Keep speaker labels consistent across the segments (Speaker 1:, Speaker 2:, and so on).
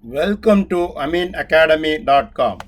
Speaker 1: Welcome to aminacademy.com.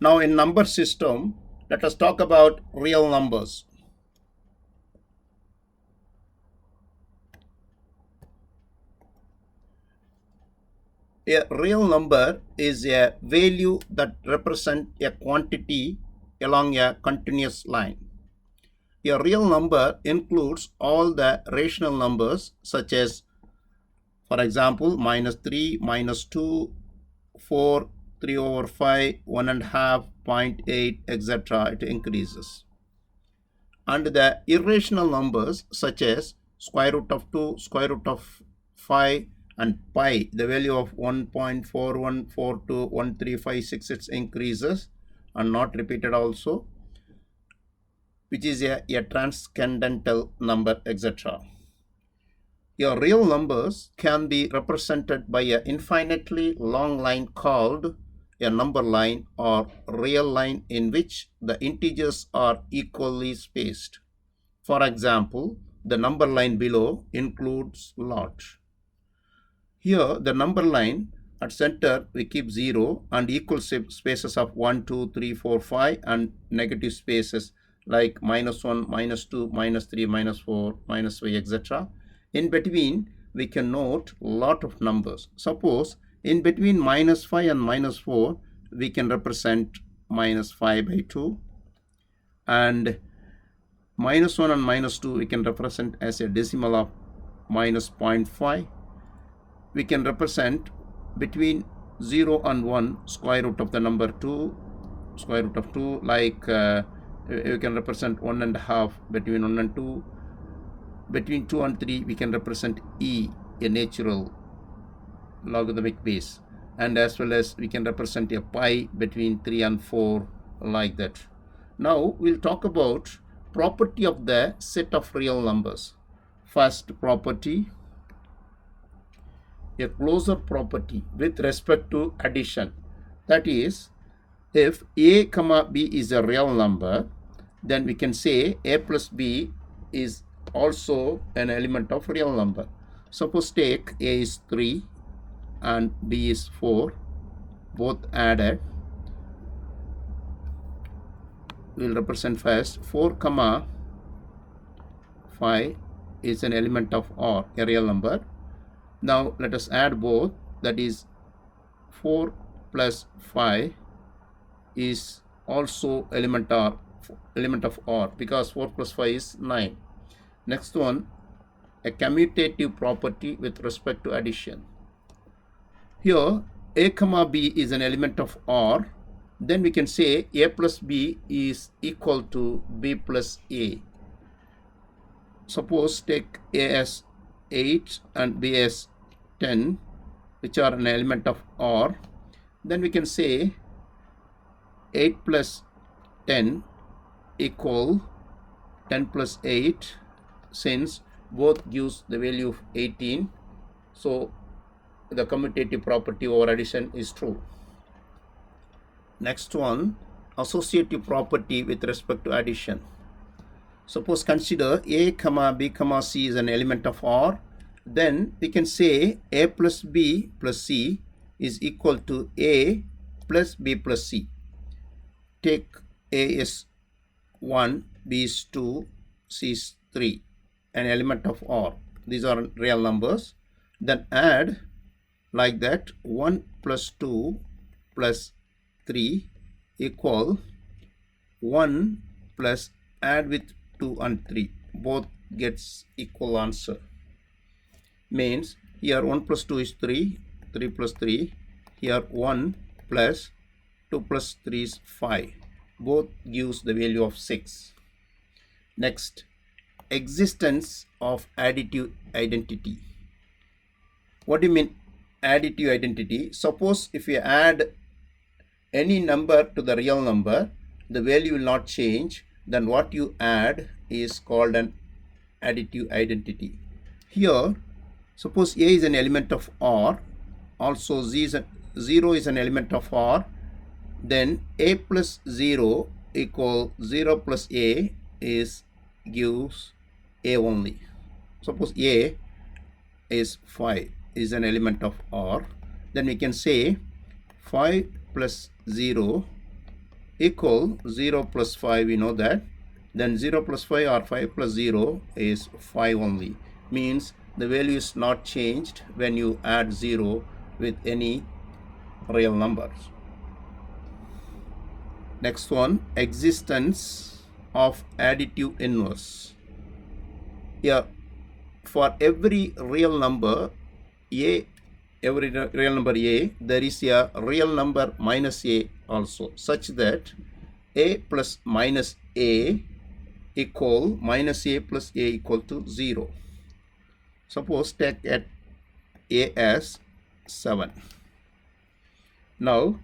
Speaker 1: Now in number system, let us talk about real numbers. A real number is a value that represents a quantity along a continuous line. A real number includes all the rational numbers such as, for example, -3, -2, 4, 3 over 5, 1 and a half, 0.8, etc. It increases. And the irrational numbers such as square root of 2, square root of 5 and pi, the value of 1.41421356, it increases and not repeated also, which is a transcendental number, etc. Your real numbers can be represented by an infinitely long line called a number line or real line in which the integers are equally spaced. For example, the number line below includes lot. Here, the number line at center we keep 0 and equal spaces of 1, 2, 3, 4, 5 and negative spaces like -1, -2, -3, -4, -5, etc. In between, we can note lot of numbers. Suppose in between -5 and -4, we can represent -5/2, and -1 and -2 we can represent as a decimal of -0.5. We can represent between 0 and 1 square root of the number 2, square root of 2, like we can represent 1 and a half between 1 and 2. Between 2 and 3 we can represent e, a natural logarithmic base, and as well as we can represent a pi between 3 and 4, like that. Now we'll talk about property of the set of real numbers. First property, a closure property with respect to addition. That is, if a comma b is a real number, then we can say a plus b is also an element of real number. Suppose take a is 3 and b is 4, both added. We'll represent first 4 comma 5 is an element of R, a real number. Now let us add both, that is 4 plus 5 is also element of R, because 4 plus 5 is 9. Next one, a commutative property with respect to addition. Here a comma b is an element of R, then we can say a plus b is equal to b plus a. Suppose take a as 8 and b as 10, which are an element of R, then we can say 8 plus 10 equal 10 plus 8, since both gives the value of 18. So the commutative property over addition is true. Next one, associative property with respect to addition. Suppose consider a comma b comma c is an element of R, then we can say a plus b plus c is equal to a plus b plus c. Take a is 1, b is 2, c is 3, an element of R. These are real numbers. Then add like that, 1 plus 2 plus 3 equal 1 plus add with 2 and 3, both gets equal answer. Means here 1 plus 2 is 3, 3 plus 3, here 1 plus 2 plus 3 is 5, both gives the value of 6. Next, existence of additive identity. What do you mean additive identity? Suppose if you add any number to the real number, the value will not change, then what you add is called an additive identity. Here, suppose a is an element of R, also 0 is an element of R, then a plus 0 equal 0 plus a gives a only. Suppose a is 5 is an element of R, then we can say 5 plus 0 equal 0 plus 5, we know that. Then 0 plus 5 or 5 plus 0 is 5 only. Means the value is not changed when you add 0 with any real numbers. Next one, existence of additive inverse. Here, for every real number a, there is a real number minus a also, such that a plus minus a equal minus a plus a equal to 0. Suppose take at a as 7. Now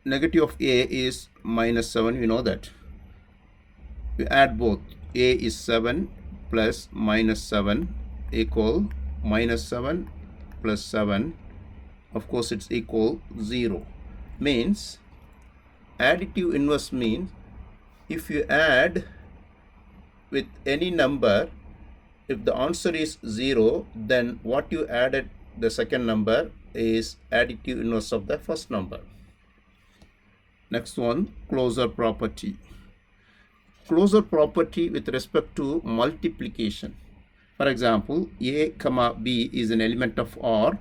Speaker 1: negative of a is minus 7, we know that. We add both. A is 7 plus minus 7 equal minus 7 plus 7. Of course it's equal 0. Means additive inverse means if you add with any number, if the answer is 0, then what you added the second number is additive inverse of the first number. Next one, closure property. Closure property with respect to multiplication. For example, a comma b is an element of R,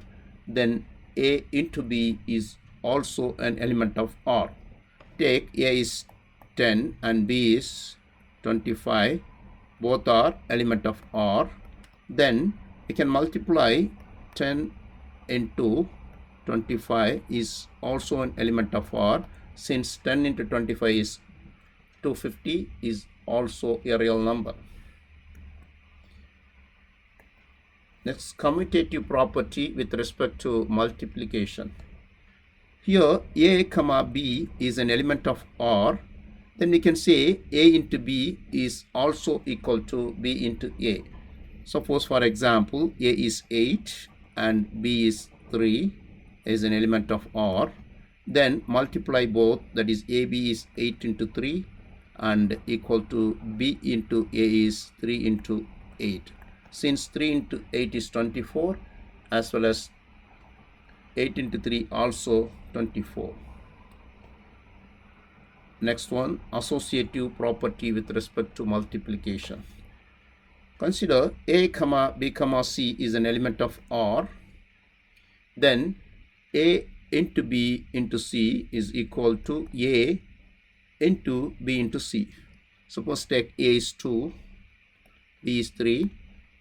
Speaker 1: then a into b is also an element of R. Take a is 10 and b is 25, both are element of R. Then we can multiply 10 into 25 is also an element of R, since 10 into 25 is 250 is also a real number. Next, commutative property with respect to multiplication. Here a comma b is an element of R, then we can say a into b is also equal to b into a. Suppose for example a is 8 and b is 3 is an element of R. Then multiply both, that is ab is 8 into 3 and equal to b into a is 3 into 8. Since 3 into 8 is 24, as well as 8 into 3 also 24. Next one, associative property with respect to multiplication. Consider a comma b comma c is an element of R. Then a into b into c is equal to a into b into c. Suppose take a is 2, b is 3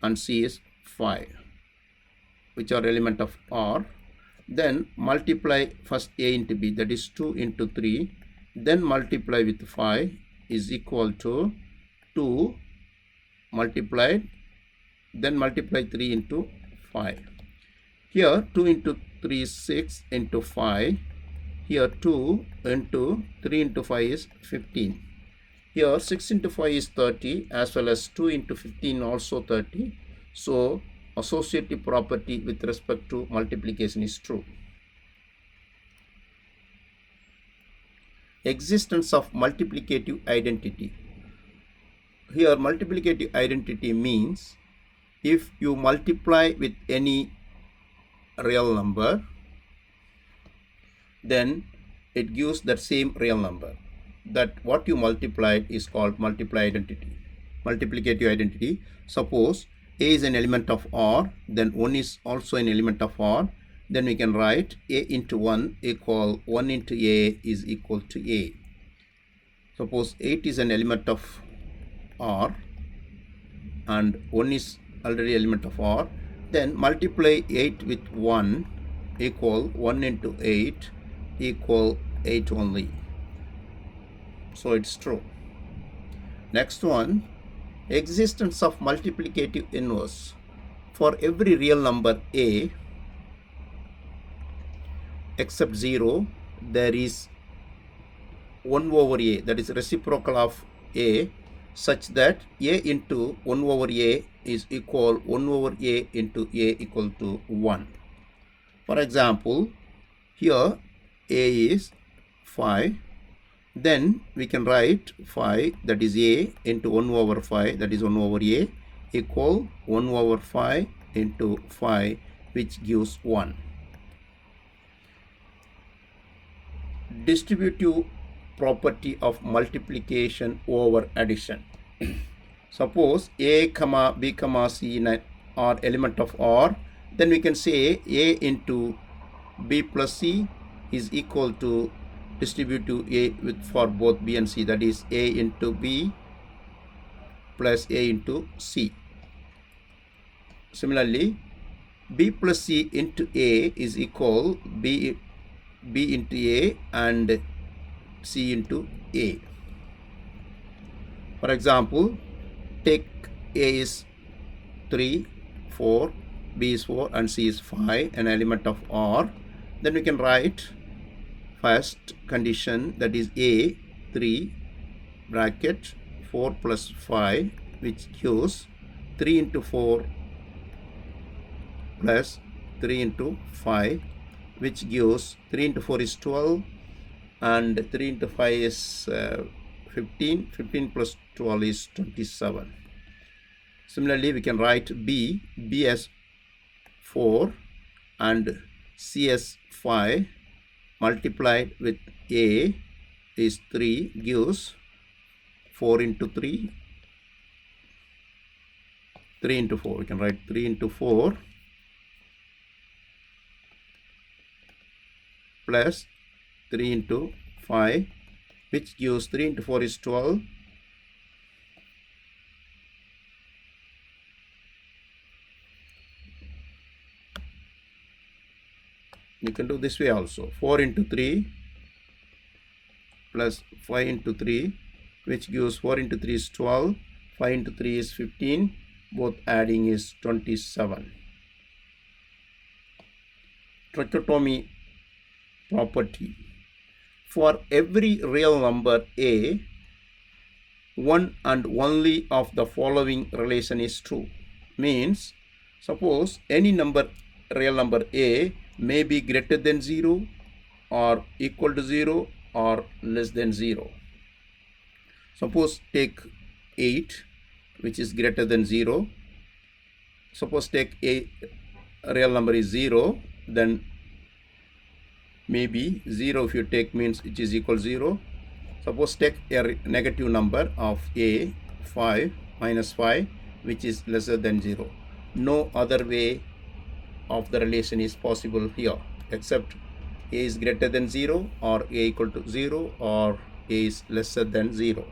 Speaker 1: and c is 5, which are element of R. Then multiply first a into b, that is 2 into 3, then multiply with 5 is equal to 2 multiplied, then multiply 3 into 5. Here 2 into 3 is 6 into 5. Here 2 into 3 into 5 is 15. Here 6 into 5 is 30, as well as 2 into 15 also 30. So associative property with respect to multiplication is true. Existence of multiplicative identity. Here multiplicative identity means if you multiply with any real number, then it gives that same real number. That what you multiplied is called multiplicative identity. Suppose a is an element of R, then 1 is also an element of R. Then we can write a into 1 equal 1 into a is equal to a. Suppose 8 is an element of R and 1 is already element of R. Then multiply 8 with 1 equal 1 into 8 equal 8 only. So it's true. Next one, existence of multiplicative inverse. For every real number a except 0, there is 1 over a, that is reciprocal of a, such that a into 1 over a is equal 1 over a into a equal to 1. For example, here a is 5, then we can write 5, that is a, into 1 over 5, that is 1 over a, equal 1 over 5 into 5, which gives 1. distributive property of multiplication over addition. Suppose a comma b comma c are element of R, then we can say a into b plus c is equal to distributive a with for both b and c, that is a into b plus a into c. Similarly, b plus c into a is equal b into a and c into a. For example, take a is 3, 4, b is 4 and c is 5, an element of R. Then we can write first condition, that is a 3 bracket 4 plus 5, which gives 3 into 4 plus 3 into 5, which gives 3 into 4 is 12 and 3 into 5 is 15. 15 plus 12 is 27. Similarly, we can write b as 4 and c as 5 multiplied with a is 3 gives 4 into 3, 3 into 4. We can write 3 into 4 plus 3 into 5, which gives 3 into 4 is 12. You can do this way also. 4 into 3 plus 5 into 3, which gives 4 into 3 is 12. 5 into 3 is 15. Both adding is 27. Trichotomy property. For every real number a, one and only of the following relation is true. Means, suppose any number, real number a may be greater than 0 or equal to 0 or less than 0. Suppose take 8, which is greater than 0. Suppose take a real number is 0, then maybe 0 if you take means it is equal to 0. Suppose take a negative number of a, 5, minus 5, which is lesser than 0. No other way of the relation is possible here except a is greater than 0 or a equal to 0 or a is lesser than 0.